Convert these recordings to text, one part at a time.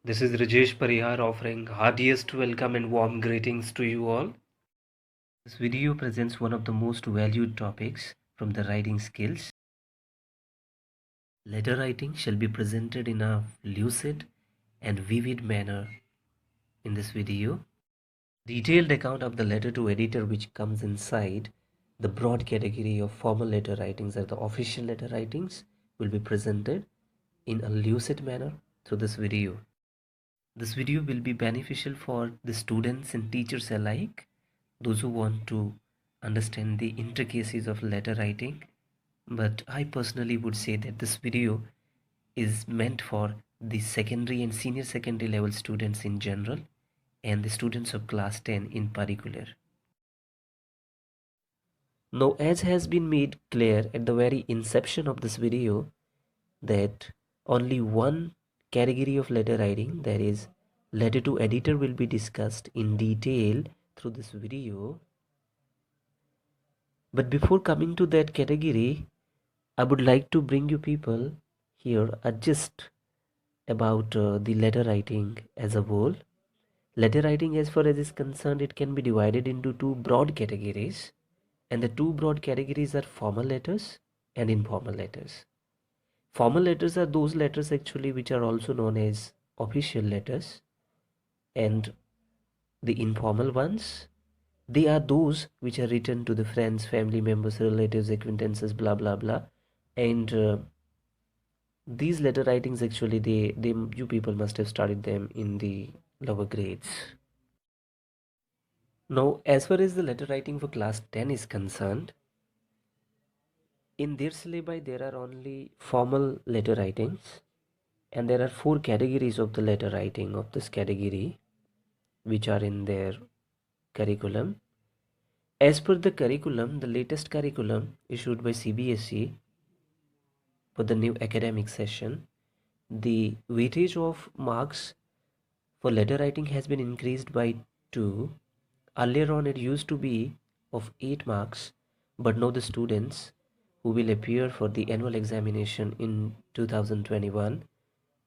This is Rajesh Parihar offering heartiest welcome and warm greetings to you all. This video presents one of the most valued topics from the writing skills. Letter writing shall be presented in a lucid and vivid manner in this video. Detailed account of the letter to editor which comes inside the broad category of formal letter writings or the official letter writings will be presented in a lucid manner through this video. This video will be beneficial for the students and teachers alike, those who want to understand the intricacies of letter writing. But I personally would say that this video is meant for the secondary and senior secondary level students in general and the students of class 10 in particular. Now, as has been made clear at the very inception of this video, that only one category of letter writing, that is letter to editor, will be discussed in detail through this video. But before coming to that category, I would like to bring you people here a gist about the letter writing as a whole. Letter writing, as far as is concerned, it can be divided into two broad categories, and the two broad categories are formal letters and informal letters. Formal letters are those letters actually which are also known as official letters, and the informal ones, they are those which are written to the friends, family members, relatives, acquaintances, blah blah blah. And these letter writings actually they you people must have studied them in the lower grades. Now, as far as the letter writing for class 10 is concerned, in their syllabi there are only formal letter writings, and there are four categories of the letter writing of this category which are in their curriculum. As per the curriculum, the latest curriculum issued by CBSE for the new academic session, the weightage of marks for letter writing has been increased by 2. Earlier on it used to be of 8 marks, but now the students who will appear for the annual examination in 2021,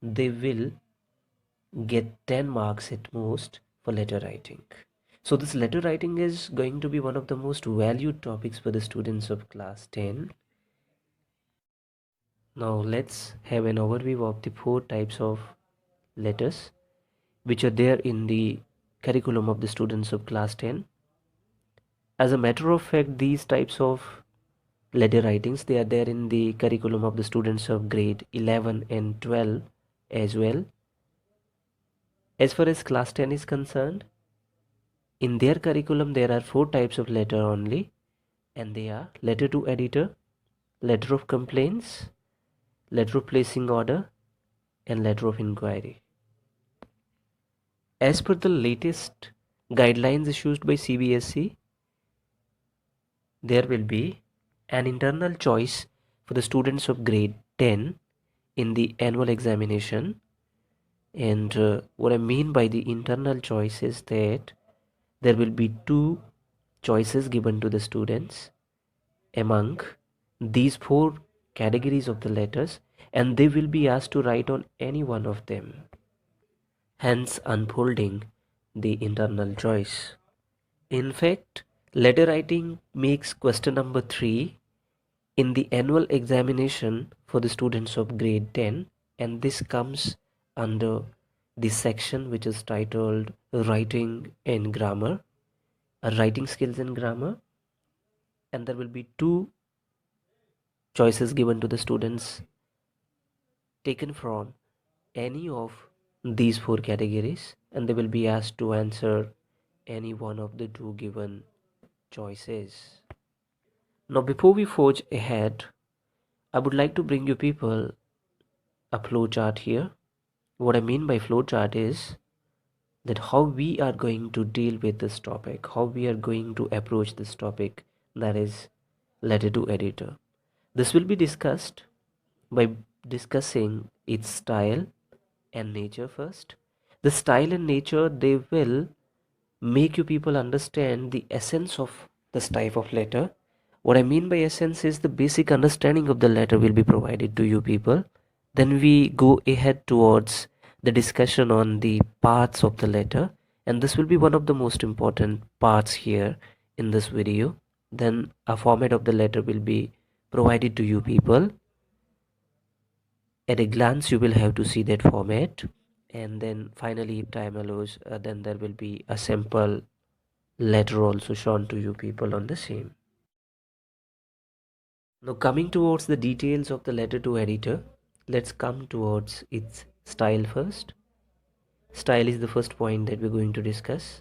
they will get 10 marks at most for letter writing. So this letter writing is going to be one of the most valued topics for the students of class 10. Now let's have an overview of the 4 types of letters which are there in the curriculum of the students of class 10. As a matter of fact, these types of letter writings, they are there in the curriculum of the students of grade 11 and 12 as well. As far as class 10 is concerned, in their curriculum there are 4 types of letter only, and they are letter to editor, letter of complaints, letter of placing order, and letter of inquiry. As per the latest guidelines issued by CBSE, there will be an internal choice for the students of grade 10 in the annual examination. And what I mean by the internal choice is that there will be 2 choices given to the students among these 4 categories of the letters, and they will be asked to write on any one of them, hence unfolding the internal choice. In fact, letter writing makes question number 3 in the annual examination for the students of grade 10, and this comes under the section which is titled writing and grammar, writing skills and grammar, and there will be 2 choices given to the students taken from any of these 4 categories, and they will be asked to answer any one of the 2 given choices. Now before we forge ahead, I would like to bring you people a flow chart here. What I mean by flow chart is that how we are going to deal with this topic, how we are going to approach this topic, that is letter to editor. This will be discussed by discussing its style and nature first. The style and nature, they will make you people understand the essence of this type of letter. What I mean by essence is the basic understanding of the letter will be provided to you people. Then we go ahead towards the discussion on the parts of the letter, and this will be one of the most important parts here in this video. Then a format of the letter will be provided to you people. At a glance you will have to see that format, and then finally if time allows, then there will be a sample letter also shown to you people on the same. Now coming towards the details of the letter to editor, let's come towards its style first. Style is the first point that we're going to discuss.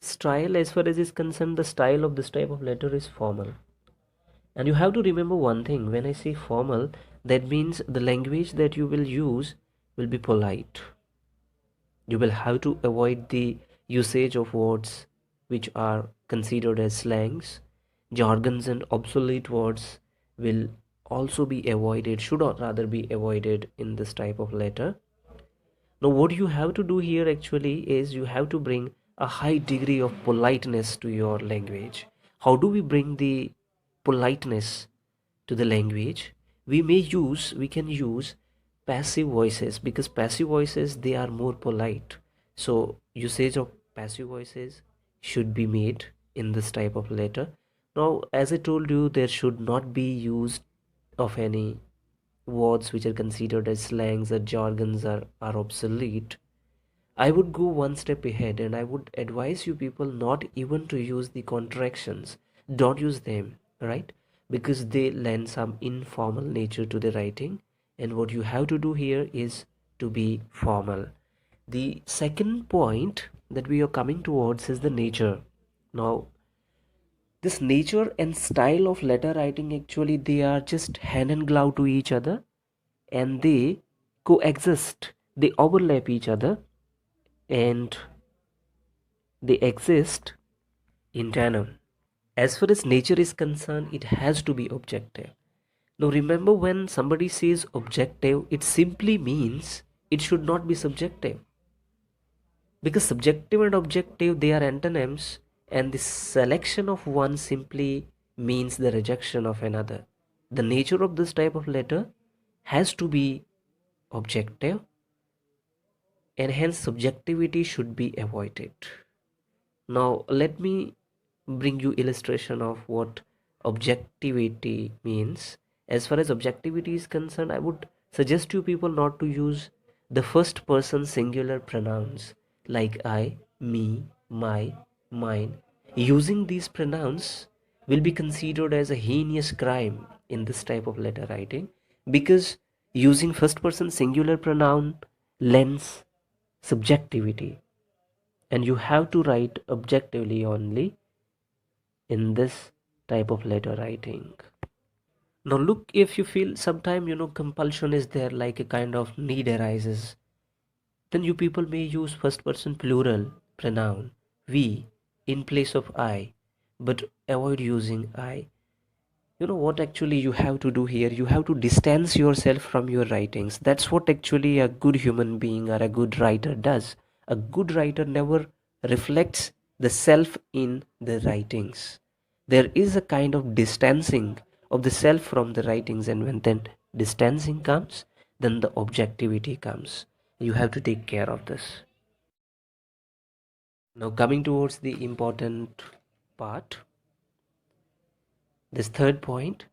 Style, as far as is concerned, the style of this type of letter is formal. And you have to remember one thing, when I say formal, that means the language that you will use will be polite. You will have to avoid the usage of words which are considered as slangs. Jargons and obsolete words will also be avoided, should or rather be avoided in this type of letter. Now what you have to do here actually is you have to bring a high degree of politeness to your language. How do we bring the politeness to the language? We can use passive voices, because passive voices, they are more polite. So usage of passive voices should be made in this type of letter. Now as I told you, there should not be used of any words which are considered as slangs or jargons are obsolete. I would go one step ahead and I would advise you people not even to use the contractions. Don't use them, right? Because they lend some informal nature to the writing. And what you have to do here is to be formal. The second point that we are coming towards is the nature. Now, this nature and style of letter writing, actually they are just hand and glove to each other, and they coexist, they overlap each other, and they exist in tandem. As far as nature is concerned, it has to be objective. Now remember, when somebody says objective, it simply means it should not be subjective, because subjective and objective, they are antonyms, and the selection of one simply means the rejection of another. The nature of this type of letter has to be objective, and hence subjectivity should be avoided. Now let me bring you illustration of what objectivity means. As far as objectivity is concerned, I would suggest you people not to use the first person singular pronouns like I, me, my, mine. Using these pronouns will be considered as a heinous crime in this type of letter writing, because using first person singular pronoun lends subjectivity, and you have to write objectively only in this type of letter writing. Now look, if you feel sometime compulsion is there, like a kind of need arises, then you people may use first person plural pronoun we in place of I, but avoid using I. You know what actually you have to do here? You have to distance yourself from your writings. That's what actually a good human being or a good writer does. A good writer never reflects the self in the writings. There is a kind of distancing of the self from the writings, and when then distancing comes, then the objectivity comes. You have to take care of this. Now coming towards the important part, this third point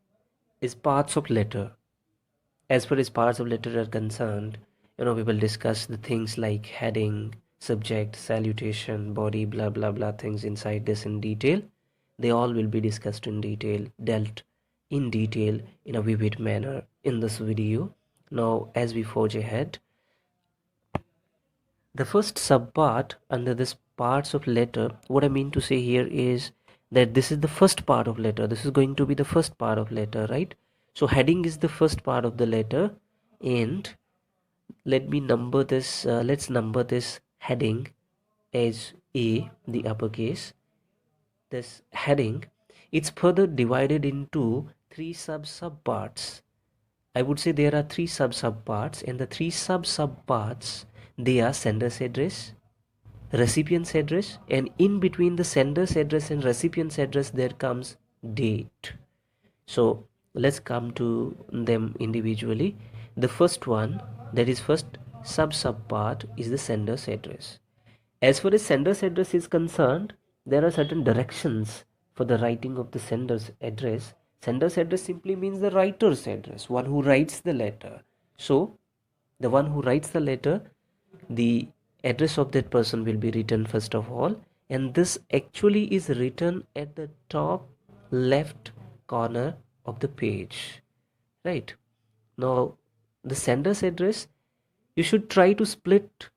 is parts of letter. As far as parts of letter are concerned, we will discuss the things like heading, subject, salutation, body, blah blah blah things inside this in detail. They all will be discussed in detail, dealt in detail in a vivid manner in this video. Now as we forge ahead, the first subpart under this parts of letter, what I mean to say here is that this is the first part of letter. This is going to be the first part of letter, right? So heading is the first part of the letter, and let me number this, let's number this heading as A, the uppercase. This heading, it's further divided into three subparts. I would say there are three subparts, and the three subparts, they are sender's address, recipient's address, and in between the sender's address and recipient's address there comes date. So let's come to them individually. The first one, that is first sub part is the sender's address. As far as sender's address is concerned, there are certain directions for the writing of the sender's address. Sender's address simply means the writer's address, one who writes the letter. So, the one who writes the letter, the address of that person will be written first of all, and this actually is written at the top left corner of the page, right? Now, the sender's address, you should try to split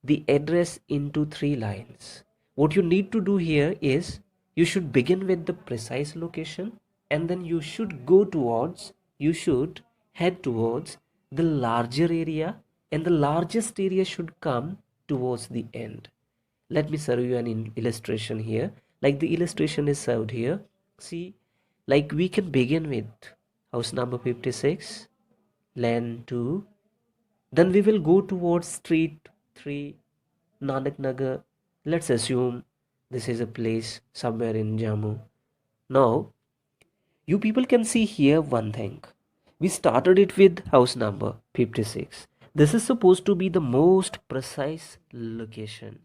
the address into 3 lines. What you need to do here is you should begin with the precise location, and then you should head towards the larger area, and the largest area should come towards the end. Let me serve you an illustration here. Like the illustration is served here. See, like we can begin with house number 56, land 2, then we will go towards street 3, Nanak Nagar. Let's assume this is a place somewhere in Jammu. Now, you people can see here one thing. We started it with house number 56. This is supposed to be the most precise location.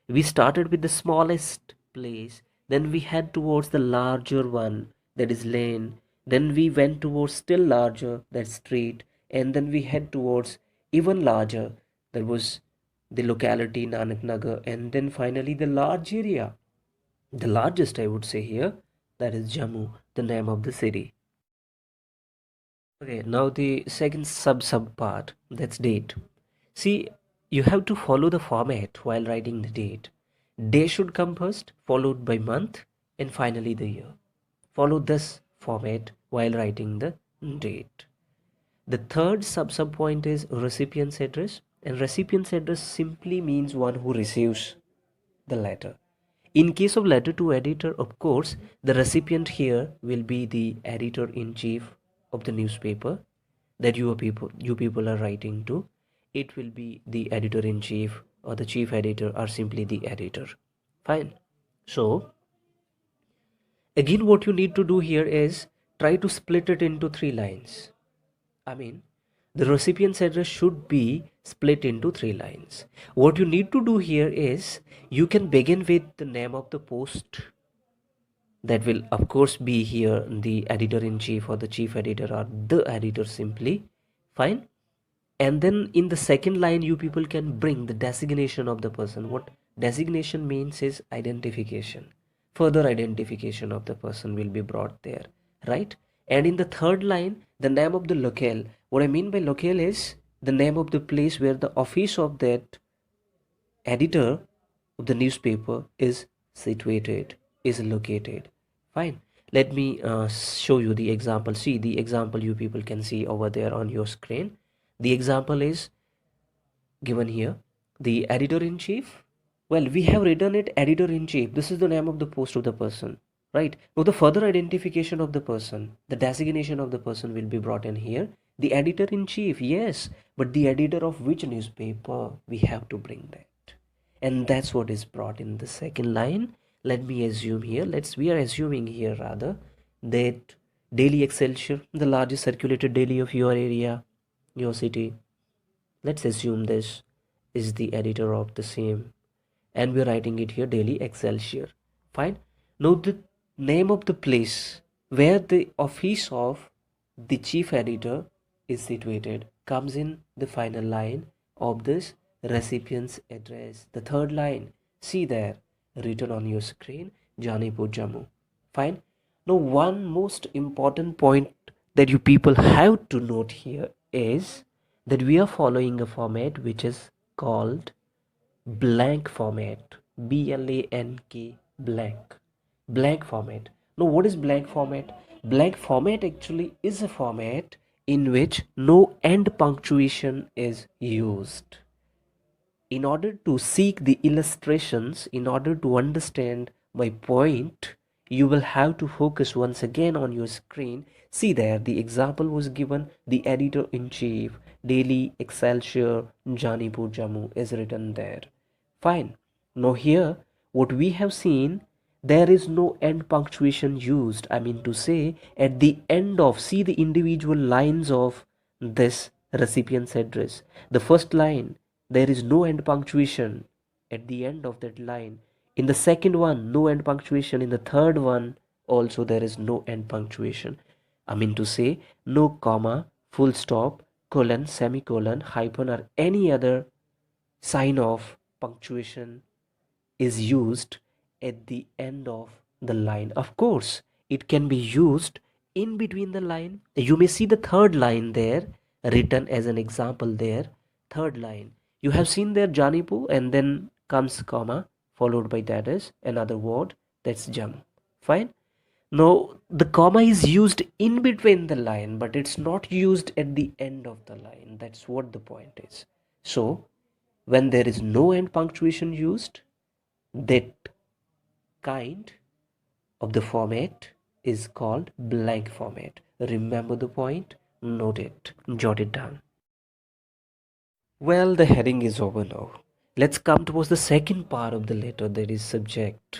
We started with the smallest place, then we head towards the larger one, that is lane. Then we went towards still larger, that street, and then we head towards even larger, that was the locality Nanak Nagar, and then finally the large area, the largest I would say here, that is Jammu, the name of the city. Okay, now the second sub part, that's date. See, you have to follow the format while writing the date. Day should come first, followed by month, and finally the year. Follow this format while writing the date. The third sub point is recipient's address, and recipient's address simply means one who receives the letter. In case of letter to editor, of course, the recipient here will be the editor-in-chief of the newspaper that you people are writing to. It will be the editor-in-chief or the chief editor or simply the editor. Fine. So, again what you need to do here is try to split it into 3 lines. I mean, the recipient's address should be split into 3 lines. What you need to do here is you can begin with the name of the post. That will of course be here the editor-in-chief or the chief editor or the editor simply. Fine. And then in the second line you people can bring the designation of the person. What designation means is identification. Further identification of the person will be brought there, right? And in the third line, the name of the locale. What I mean by locale is the name of the place where the office of that editor of the newspaper is situated, is located. Fine. Let me show you the example. See the example you people can see over there on your screen. The example is given here. The editor-in-chief. Well, we have written it editor-in-chief. This is the name of the post of the person, right? Now the further identification of the person, the designation of the person will be brought in here. The editor-in-chief, yes, but the editor of which newspaper? We have to bring that. And that's what is brought in the second line. Let me assume here, we are assuming here rather that Daily Excelsior, the largest circulated daily of your area, your city, let's assume this is the editor of the same, and we're writing it here Daily Excelsior. Fine. Now the name of the place where the office of the chief editor is situated comes in the final line of this recipient's address. The third line, see there written on your screen, Janipur, Jammu. Fine. Now one most important point that you people have to note here is that we are following a format which is called blank format. BLANK, blank format. Now what is blank format? Blank format actually is a format in which no end punctuation is used. In order to seek the illustrations, in order to understand my point, you will have to focus once again on your screen. See there, the example was given, the editor-in-chief, Daily Excelsior, Janipur, Jammu is written there. Fine. Now here, what we have seen, there is no end punctuation used. I mean to say, at the end of, see the individual lines of this recipient's address. The first line, there is no end punctuation at the end of that line. In the second one, no end punctuation. In the third one, also there is no end punctuation. I mean to say, no comma, full stop, colon, semicolon, hyphen, or any other sign of punctuation is used at the end of the line. Of course, it can be used in between the line. You may see the third line there written as an example there. Third line. You have seen there Janipu and then comes comma followed by that is another word, that's jump. Fine. Now the comma is used in between the line, but it's not used at the end of the line. That's what the point is. So when there is no end punctuation used, that kind of the format is called blank format. Remember the point, note it, jot it down. Well, the heading is over now. Let's come towards the second part of the letter, that is subject.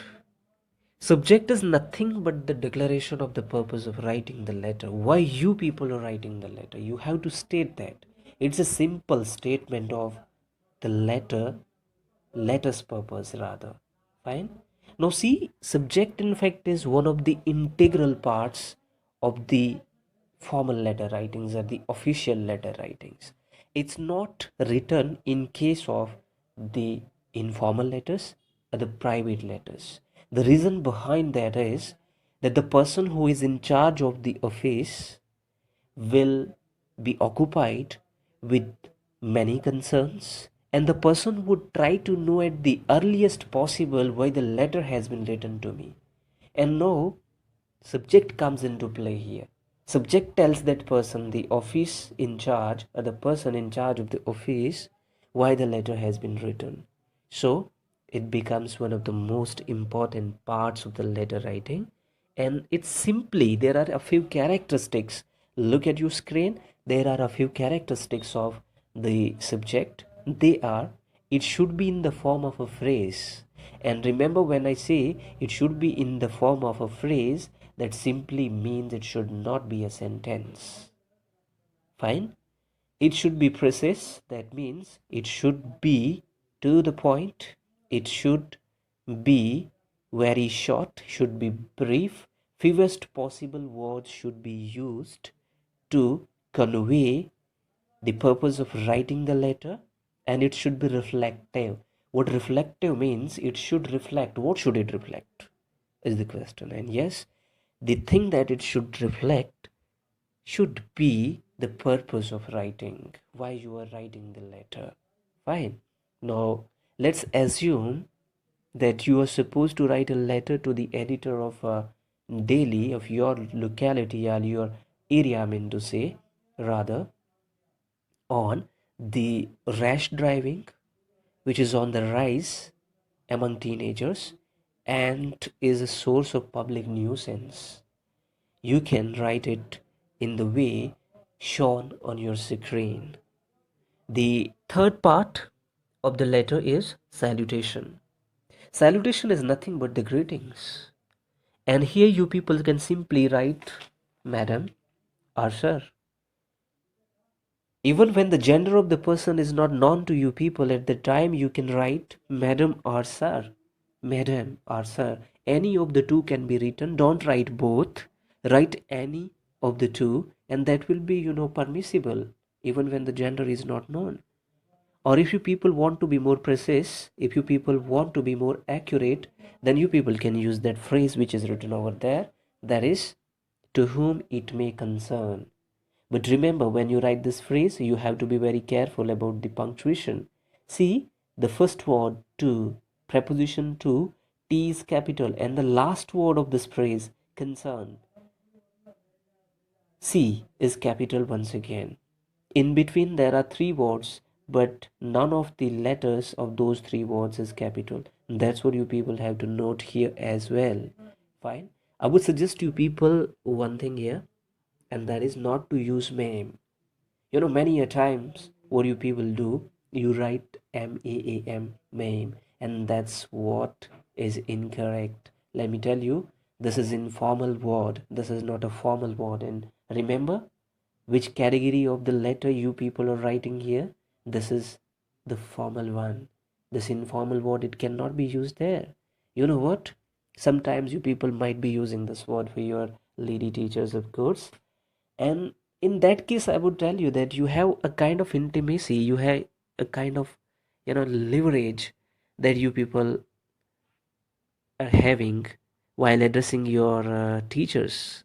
Subject is nothing but the declaration of the purpose of writing the letter. Why you people are writing the letter? You have to state that. It's a simple statement of the letter's purpose rather. Fine. Now see, subject in fact is one of the integral parts of the formal letter writings or the official letter writings. It's not written in case of the informal letters or the private letters. The reason behind that is that the person who is in charge of the office will be occupied with many concerns, and the person would try to know at the earliest possible why the letter has been written to me. And now subject comes into play here. Subject tells that person, the office in charge or the person in charge of the office, why the letter has been written. So it becomes one of the most important parts of the letter writing. And it's simply, there are a few characteristics. Look at your screen. There are a few characteristics of the subject. They are, it should be in the form of a phrase. And remember, when I say it should be in the form of a phrase, that simply means it should not be a sentence. Fine. It should be precise. That means it should be to the point. It should be very short, should be brief. Fewest possible words should be used to convey the purpose of writing the letter, and it should be reflective. What reflective means, it should reflect. What should it reflect is the question. And yes, the thing that it should reflect should be the purpose of writing, why you are writing the letter. Fine. Now let's assume that you are supposed to write a letter to the editor of a daily of your locality or your area, I mean to say, rather, on the rash driving which is on the rise among teenagers and is a source of public nuisance. You can write it in the way shown on your screen. The third part of the letter is salutation. Salutation is nothing but the greetings. And here you people can simply write madam or sir. Even when the gender of the person is not known to you people, at the time you can write madam or sir. Madam or sir. Any of the two can be written. Don't write both. Write any of the two, and that will be, permissible even when the gender is not known. Or if you people want to be more precise, if you people want to be more accurate, then you people can use that phrase which is written over there, that is, to whom it may concern. But remember, when you write this phrase, you have to be very careful about the punctuation. See, the first word to, preposition to, T is capital, and the last word of this phrase, concern, C is capital once again. In between there are three words, but none of the letters of those three words is capital. That's what you people have to note here as well. Fine. I would suggest you people one thing here, and that is not to use ma'am. Many a times what you people do, you write M-A-A-M, ma'am, and that's what is incorrect. Let me tell you, this is informal word. This is not a formal word. And remember, which category of the letter you people are writing here. This is the formal one. This informal word, it cannot be used there. You know what? Sometimes you people might be using this word for your lady teachers, of course. And in that case, I would tell you that you have a kind of intimacy, you have a kind of, leverage that you people are having while addressing your teachers,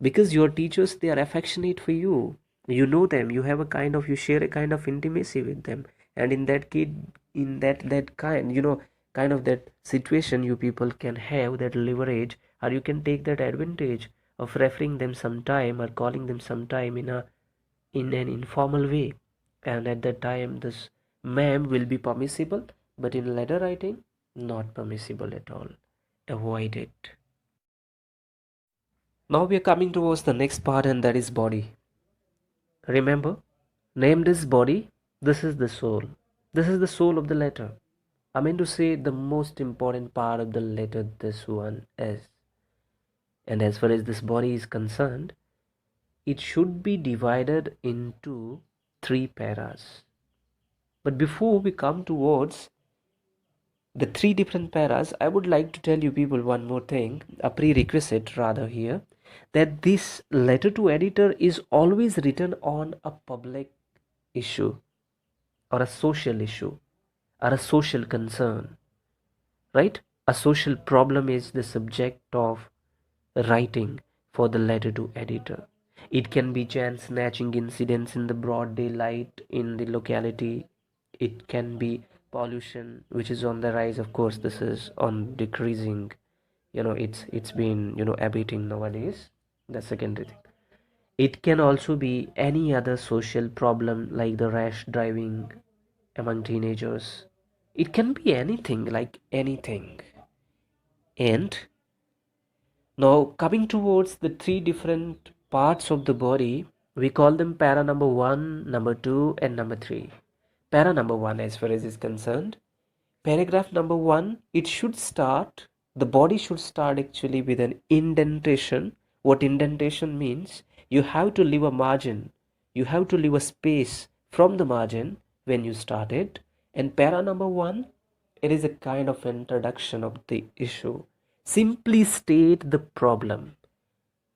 because your teachers, they are affectionate for you. You know them, you have a kind of, you share a kind of intimacy with them. And in that kid, in that kind, kind of that situation, you people can have that leverage, or you can take that advantage of referring them sometime or calling them sometime in an informal way. And at that time, this ma'am will be permissible, but in letter writing, not permissible at all. Avoid it. Now we are coming towards the next part, and that is body. Remember, named is body, this is the soul. This is the soul of the letter. I mean to say, the most important part of the letter, this one is. And as far as this body is concerned, it should be divided into three paras. But before we come towards the three different paras, I would like to tell you people one more thing, a prerequisite rather here, that this letter to editor is always written on a public issue or a social issue or a social concern, right? A social problem is the subject of writing for the letter to editor. It can be chance snatching incidents in the broad daylight in the locality. It can be pollution, which is on the rise. Of course, this is on decreasing. It's been abating nowadays. The secondary thing. It can also be any other social problem like the rash driving among teenagers. It can be anything, like anything. And now, coming towards the three different parts of the body, we call them para number 1, number 2, and number 3. Para number 1, as far as is concerned, paragraph number 1, it should start, the body should start actually with an indentation. What indentation means? You have to leave a margin, you have to leave a space from the margin when you start it. And para number 1, it is a kind of introduction of the issue. Simply state the problem.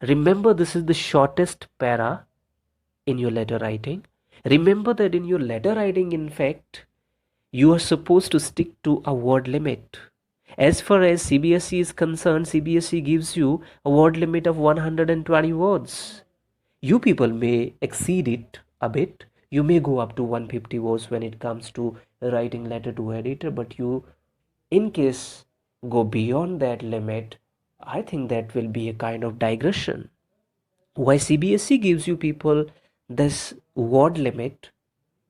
Remember, this is the shortest para in your letter writing. Remember that in your letter writing, in fact, you are supposed to stick to a word limit. As far as CBSE is concerned, CBSE gives you a word limit of 120 words. You people may exceed it a bit. You may go up to 150 words when it comes to writing letter to editor, but you, in case, go beyond that limit, I think that will be a kind of digression. Why CBSE gives you people this word limit,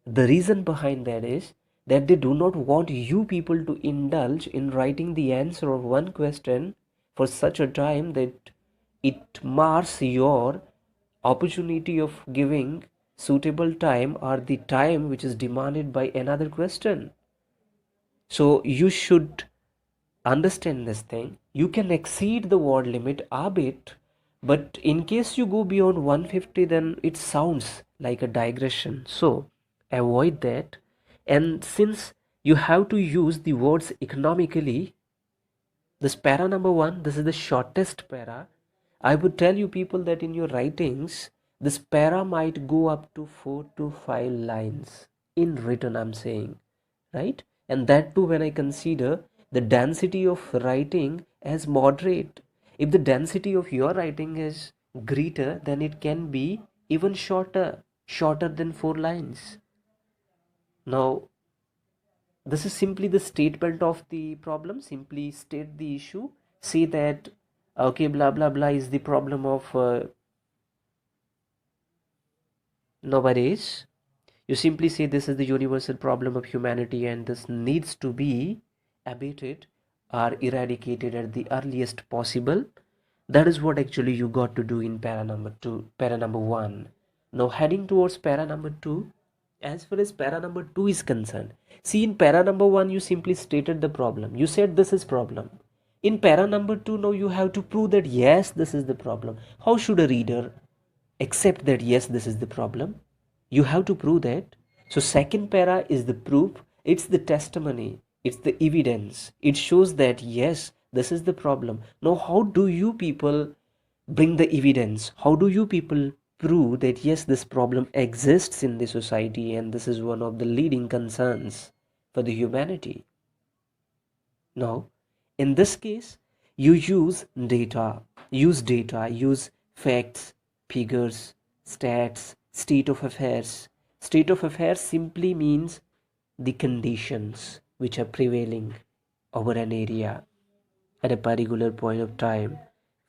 the reason behind that is that they do not want you people to indulge in writing the answer of one question for such a time that it mars your opportunity of giving suitable time or the time which is demanded by another question. So you should understand this thing. You can exceed the word limit a bit, but in case you go beyond 150, then it sounds like a digression. So avoid that. And since you have to use the words economically, this para number 1, this is the shortest para. I would tell you people that in your writings, this para might go up to 4 to 5 lines in written, I'm saying, right? And that too when I consider the density of writing as moderate. If the density of your writing is greater, then it can be even shorter than 4 lines. Now, this is simply the statement of the problem. Simply state the issue. Say that, okay, blah blah blah is the problem of nowadays. You simply say this is the universal problem of humanity and this needs to be abated or eradicated at the earliest possible. That is what actually you got to do in para number 2, para number 1. Now heading towards para number 2, as far as para number 2 is concerned, see, in para number 1 you simply stated the problem. You said this is problem. In para number 2, now you have to prove that yes, this is the problem. How should a reader accept that yes, this is the problem? You have to prove that So second para is the proof, it's the testimony, it's the evidence. It shows that yes, this is the problem. Now how do you people bring the evidence? How do you people prove that yes, this problem exists in the society and this is one of the leading concerns for the humanity? Now, in this case, you use facts, figures, stats, state of affairs. State of affairs simply means the conditions which are prevailing over an area at a particular point of time.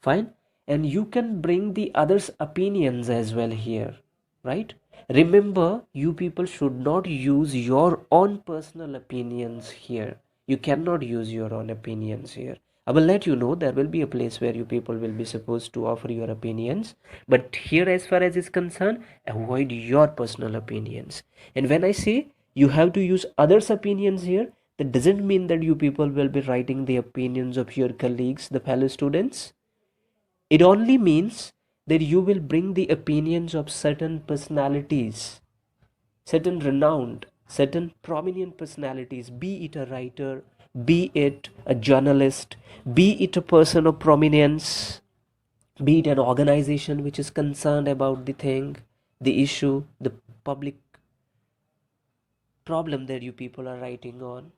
Fine. And you can bring the others' opinions as well here, right? Remember, you people should not use your own personal opinions here. You cannot use your own opinions here. I will let you know there will be a place where you people will be supposed to offer your opinions. But here, as far as is concerned, avoid your personal opinions. And when I say you have to use others' opinions here, that doesn't mean that you people will be writing the opinions of your colleagues, the fellow students. It only means that you will bring the opinions of certain personalities, certain renowned, certain prominent personalities, be it a writer, be it a journalist, be it a person of prominence, be it an organization which is concerned about the thing, the issue, the public problem that you people are writing on.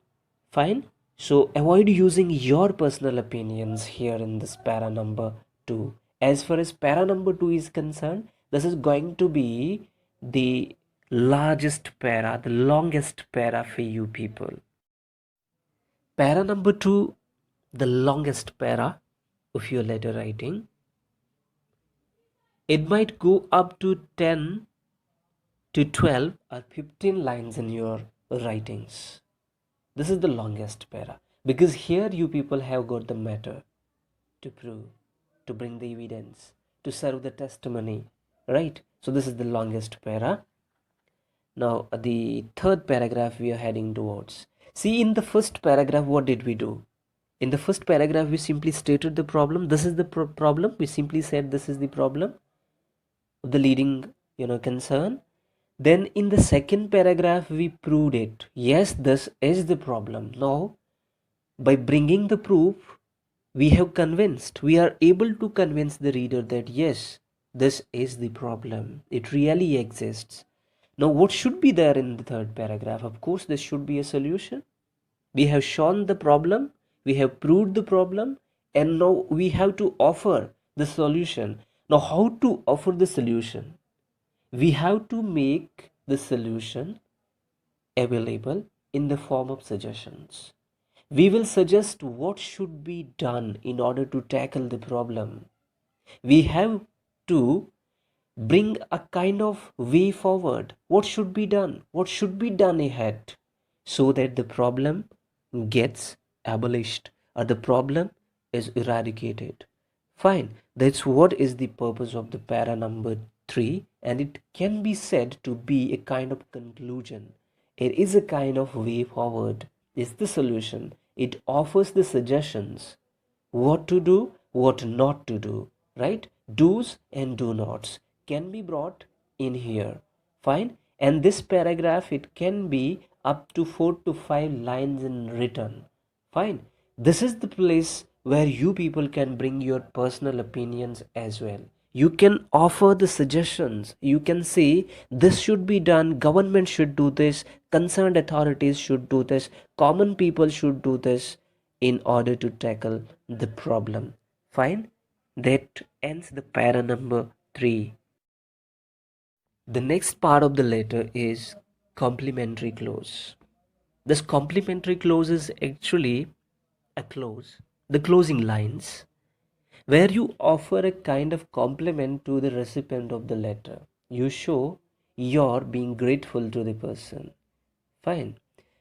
Fine. So avoid using your personal opinions here in this para number 2. As far as para number 2 is concerned, this is going to be the largest para, the longest para for you people. Para number 2, the longest para of your letter writing. It might go up to 10 to 12 or 15 lines in your writings. This is the longest para because here you people have got the matter to prove, to bring the evidence, to serve the testimony, right? So this is the longest para. Now the third paragraph we are heading towards. See, in the first paragraph, what did we do? In the first paragraph, we simply stated the problem. This is the problem. We simply said this is the problem of the leading, concern. Then in the second paragraph, we proved it. Yes, this is the problem. Now, by bringing the proof, we are able to convince the reader that yes, this is the problem. It really exists. Now, what should be there in the third paragraph? Of course, there should be a solution. We have shown the problem, we have proved the problem, and now we have to offer the solution. Now, how to offer the solution? We have to make the solution available in the form of suggestions. We will suggest what should be done in order to tackle the problem. We have to bring a kind of way forward. What should be done? What should be done ahead so that the problem gets abolished or the problem is eradicated. Fine, that's what is the purpose of the para number 3, and it can be said to be a kind of conclusion. It is a kind of way forward. It's the solution. It offers the suggestions. What to do, what not to do, right? Do's and do nots can be brought in here. Fine. And this paragraph, it can be up to 4 to 5 lines in written. Fine. This is the place where you people can bring your personal opinions as well. You can offer the suggestions. You can say this should be done, government should do this, concerned authorities should do this, common people should do this in order to tackle the problem. Fine. That ends the para number 3. The next part of the letter is complementary clause. This complementary clause is actually a clause, the closing lines, where you offer a kind of compliment to the recipient of the letter. You show your being grateful to the person. Fine.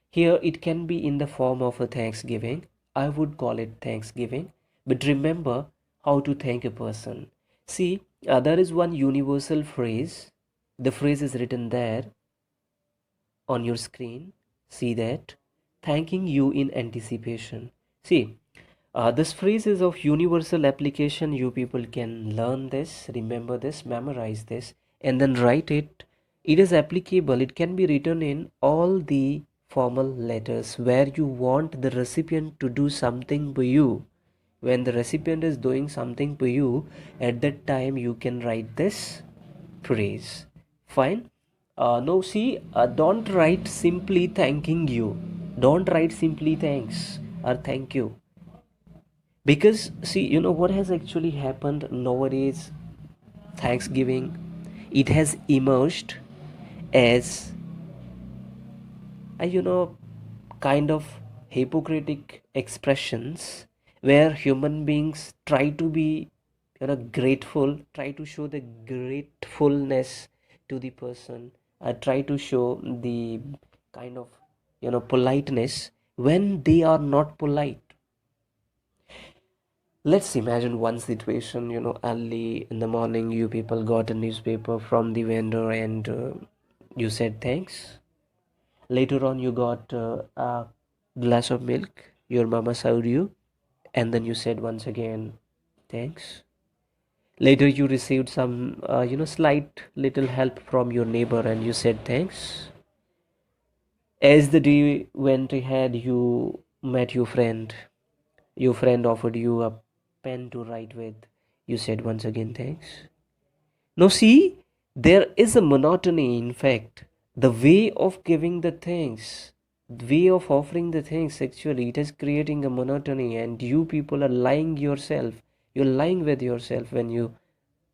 Here it can be in the form of a thanksgiving. I would call it thanksgiving. But remember how to thank a person. See, there is one universal phrase. The phrase is written there on your screen. See that? Thanking you in anticipation. See, this phrase is of universal application. You people can learn this, remember this, memorize this, and then write it It is applicable, it can be written in all the formal letters where you want the recipient to do something for you. When the recipient is doing something for you, at that time you can write this phrase. Fine. Now see, don't write simply thanking you. Don't write simply thanks or thank you. Because see, what has actually happened nowadays, Thanksgiving, it has emerged as a kind of hypocritic expressions where human beings try to be grateful, try to show the gratefulness to the person, try to show the kind of politeness when they are not polite. Let's imagine one situation, early in the morning, you people got a newspaper from the vendor and you said thanks. Later on, you got a glass of milk, your mama served you, and then you said once again thanks. Later, you received some, slight little help from your neighbor and you said thanks. As the day went ahead, you met your friend. Your friend offered you a pen to write with. You said once again thanks. Now, see, there is a monotony, in fact. The way of giving the thanks, the way of offering the thanks, actually, it is creating a monotony, and you people are lying yourself. You're lying with yourself when you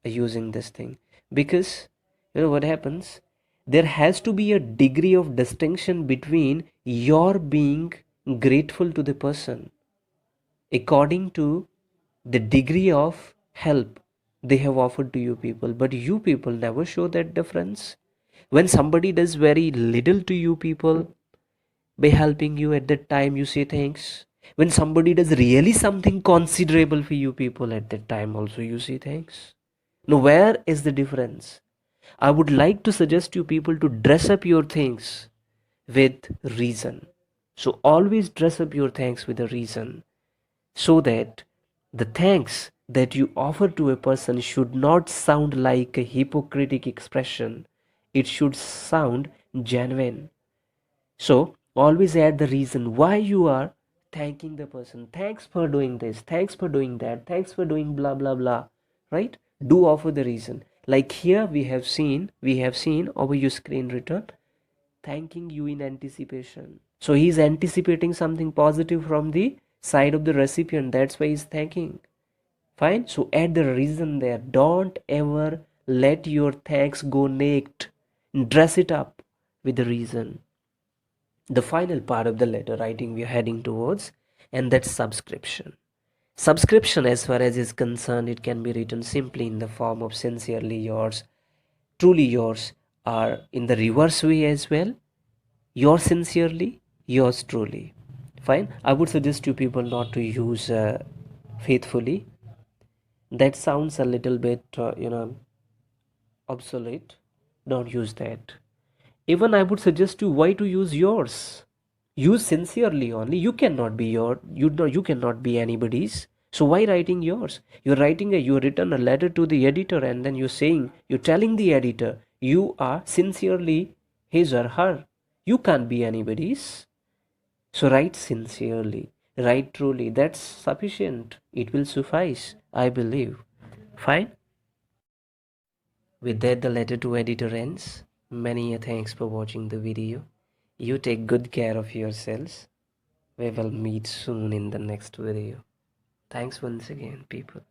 are using this thing. Because, what happens? There has to be a degree of distinction between your being grateful to the person according to the degree of help they have offered to you people. But you people never show that difference. When somebody does very little to you people by helping you, at that time you say thanks. When somebody does really something considerable for you people, at that time also you say thanks. Now where is the difference? I would like to suggest you people to dress up your things with reason. So always dress up your thanks with a reason, so that the thanks that you offer to a person should not sound like a hypocritic expression. It should sound genuine. So always add the reason why you are thanking the person. Thanks for doing this, thanks for doing that, thanks for doing blah blah blah. Right? Do offer the reason. Like here we have seen over your screen written thanking you in anticipation. So he's anticipating something positive from the side of the recipient. That's why he's thanking. Fine. So add the reason there. Don't ever let your thanks go naked. Dress it up with the reason. The final part of the letter writing we are heading towards, and that's subscription. Subscription, as far as is concerned, it can be written simply in the form of sincerely yours, truly yours, or in the reverse way as well. Yours sincerely, yours truly. Fine. I would suggest you people not to use faithfully. That sounds a little bit, obsolete. Don't use that. Even I would suggest you why to use yours. Use sincerely only. You cannot be you cannot be anybody's. So why writing yours? You're written a letter to the editor, and then you're telling the editor you are sincerely his or her. You can't be anybody's. So write sincerely, write truly. That's sufficient. It will suffice, I believe. Fine. With that, the letter to editor ends. Many thanks for watching the video. You take good care of yourselves. We will meet soon in the next video. Thanks once again, people.